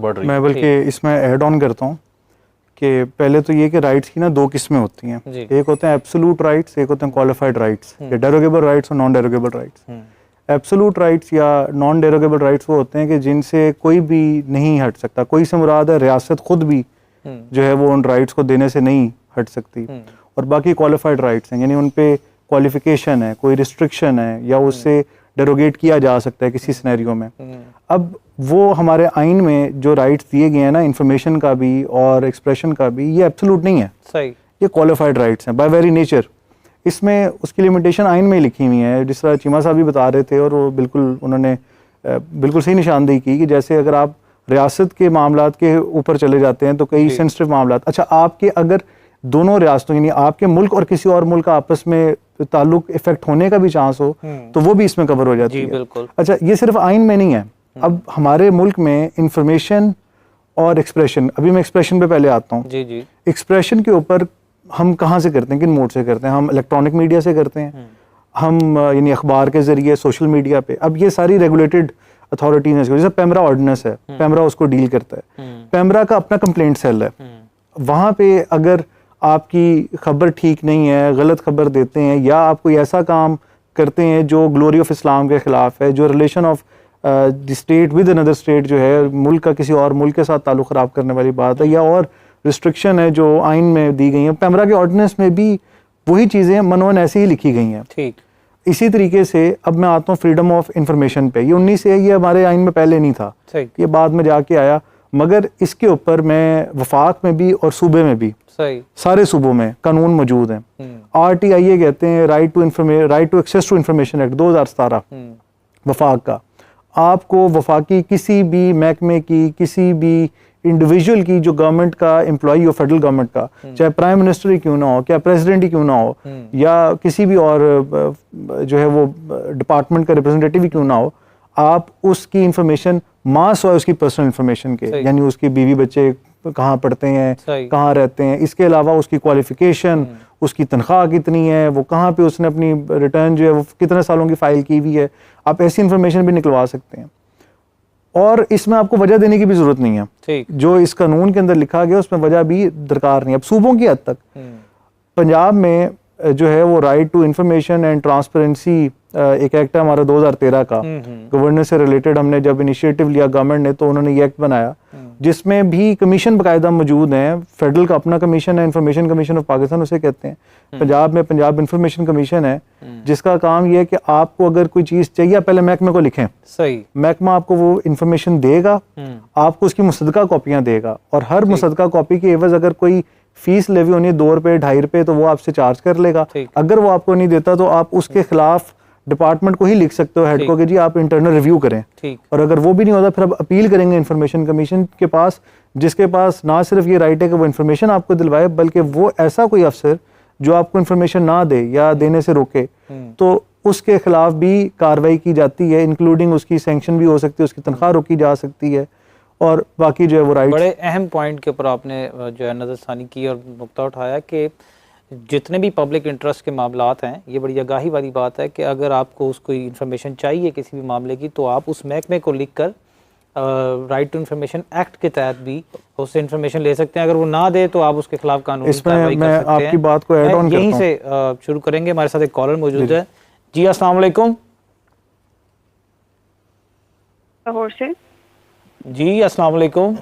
बढ़ रही है। मैं बल्कि इसमें ऐड ऑन करता हूँ कि पहले तो ये कि राइट्स की ना दो किस्में होती हैं, एक होते हैं एब्सोल्यूट राइट्स, एक होते हैं क्वालिफाइड राइट्स, या डेरोगेबल राइट्स और नॉन डेरोगेबल राइट्स। एब्सोल्यूट राइट्स या नॉन डेरोगेबल राइट्स वो होते हैं कि जिनसे कोई भी नहीं हट सकता, कोई से मुराद है रियासत खुद भी जो है वो उन राइट्स को देने से नहीं हट सकती, और बाकी क्वालिफाइड राइट्स हैं, यानी उन पे क्वालिफिकेशन है, कोई रिस्ट्रिक्शन है या उससे डेरोगेट किया जा सकता है किसी सिनेरियो में। अब वो हमारे आइन में जो राइट्स दिए गए हैं ना, इंफॉर्मेशन का भी और एक्सप्रेशन का भी, ये एब्सोल्यूट नहीं है, सही, ये क्वालिफाइड राइट्स हैं बाय वेरी नेचर। इसमें उसकी लिमिटेशन आइन में लिखी हुई है, जिस तरह चीमा साहब भी बता रहे थे, और वो बिल्कुल उन्होंने बिल्कुल सही निशानदेही की कि जैसे अगर आप रियासत के मामलात के ऊपर चले जाते हैं तो कई सेंसिटिव मामलात, अच्छा आपके अगर दोनों रियासतों यानी आपके मुल्क और किसी और मुल्क का आपस में ताल्लुक इफेक्ट होने का भी चांस हो तो वो भी इसमें कवर हो जाती है। बिल्कुल। अच्छा, ये सिर्फ आइन में नहीं है, अब हमारे मुल्क में इंफॉर्मेशन और एक्सप्रेशन, अभी मैं एक्सप्रेशन पे पहले आता हूँ। एक्सप्रेशन के ऊपर हम कहाँ से करते हैं, किन मोड से करते हैं? हम इलेक्ट्रॉनिक मीडिया से करते हैं, हम यानी अखबार के जरिए, सोशल मीडिया पे। अब ये सारी रेगुलेटेड अथॉरिटीज हैं, जैसे पेमरा ऑर्डिनेंस है, पेमरा उसको डील करता है, पेमरा का अपना कंप्लेंट सेल है, वहाँ पे अगर आपकी खबर ठीक नहीं है, गलत खबर देते हैं, या आप कोई ऐसा काम करते हैं जो ग्लोरी ऑफ इस्लाम के खिलाफ है, जो relation of the state with another state जो है, मुल्क का किसी और मुल्क के साथ ताल्लुक ख़राब करने वाली बात है, या और रिस्ट्रिक्शन है जो आइन में दी गई है, पेमरा के ऑर्डिनेंस में भी वही चीज़ें मनवन ऐसे ही लिखी गई हैं। ठीक इसी तरीके से अब मैं आता हूँ फ्रीडम ऑफ इंफॉर्मेशन पे, ये 19 से, ये हमारे आइन में पहले नहीं था, ये बाद में जाके आया, मगर इसके ऊपर मैं वफाक में भी और सूबे में भी, सारे सूबों में कानून मौजूद हैं। RTIA कहते हैं, right to access to information act 2017 वफाक का। आपको वफाकी किसी भी महकमे की, किसी भी इंडिविजुअल की जो गवर्नमेंट का एम्प्लॉई हो, फेडरल गवर्नमेंट का, चाहे प्राइम मिनिस्टर ही क्यों ना हो, क्या प्रेसिडेंट ही क्यों ना हो, या किसी भी और जो है वो डिपार्टमेंट का रिप्रेजेंटेटिव ही क्यों ना हो, आप उसकी इंफॉर्मेशन मास हो उसकी पर्सनल इंफॉर्मेशन के, यानी उसके बीवी बच्चे कहाँ पढ़ते हैं, कहाँ रहते हैं, इसके अलावा उसकी क्वालिफिकेशन, उसकी तनख्वाह कितनी है, वो कहाँ पे उसने अपनी रिटर्न जो है वो कितने सालों की फाइल की हुई है, आप ऐसी इंफॉर्मेशन भी निकलवा सकते हैं। और इसमें आपको वजह देने की भी जरूरत नहीं है, जो इस कानून के अंदर लिखा गया उसमें वजह भी दरकार नहीं है। अब सूबों की हद तक पंजाब में जो है वो right to information and transparency एक एक्ट है हमारा 2013 का, गवर्नेंस से रिलेटेड हमने जब इनिशिएटिव लिया गवर्नमेंट ने तो उन्होंने ये एक्ट बनाया जिसमें भी कमीशन बाकायदा मौजूद हैं। फेडरल का अपना कमीशन है, इंफॉर्मेशन कमीशन ऑफ पाकिस्तान उसे कहते हैं। पंजाब में पंजाब इंफॉर्मेशन कमीशन है जिसका काम ये है कि आपको अगर कोई चीज चाहिए पहले महकमे को लिखें, सही महकमा आपको वो इंफॉर्मेशन देगा, आपको उसकी मुसद्दका कॉपियां देगा, और हर मुसद्दका कॉपी के एवज अगर कोई फीस लेवी होनी है 2 रुपए 2.5 रुपए तो वो आपसे चार्ज कर लेगा। अगर वो आपको नहीं देता तो आप उसके खिलाफ डिपार्टमेंट को ही लिख सकते हो, हेड को, कि जी आप इंटरनल रिव्यू करें, और अगर वो भी नहीं होता फिर आप अपील करेंगे इंफॉर्मेशन कमीशन के पास, जिसके पास ना सिर्फ ये राइट है कि वो इंफॉर्मेशन आपको दिलवाए, बल्कि वो ऐसा कोई अफसर जो आपको इंफॉर्मेशन ना दे या देने से रोके तो उसके खिलाफ भी कार्रवाई की जाती है, इंक्लूडिंग उसकी सैंक्शन भी हो सकती है, उसकी तनख्वाह रोकी जा सकती है, और बाकी जो है वो राइट। बड़े अहम पॉइंट के ऊपर आपने जो है नज़रसानी की और नुक्ता उठाया कि जितने भी पब्लिक इंटरेस्ट के मामलात हैं, ये बड़ी आगाही वाली बात है कि अगर आपको उसको इन्फॉर्मेशन चाहिए किसी भी मामले की तो आप उस महकमे को लिख कर राइट टू इन्फॉर्मेशन एक्ट के तहत भी उससे इन्फॉर्मेशन ले सकते हैं। अगर वो ना दे तो आप उसके खिलाफ कानूनी कार्रवाई कर सकते हैं। आपकी बात को ऐड ऑन यहीं से शुरू करेंगे। हमारे साथ एक कॉलर मौजूद है। जी अस्सलाम वालेकुम। लाहौर से। जी अस्सलाम वालेकुम।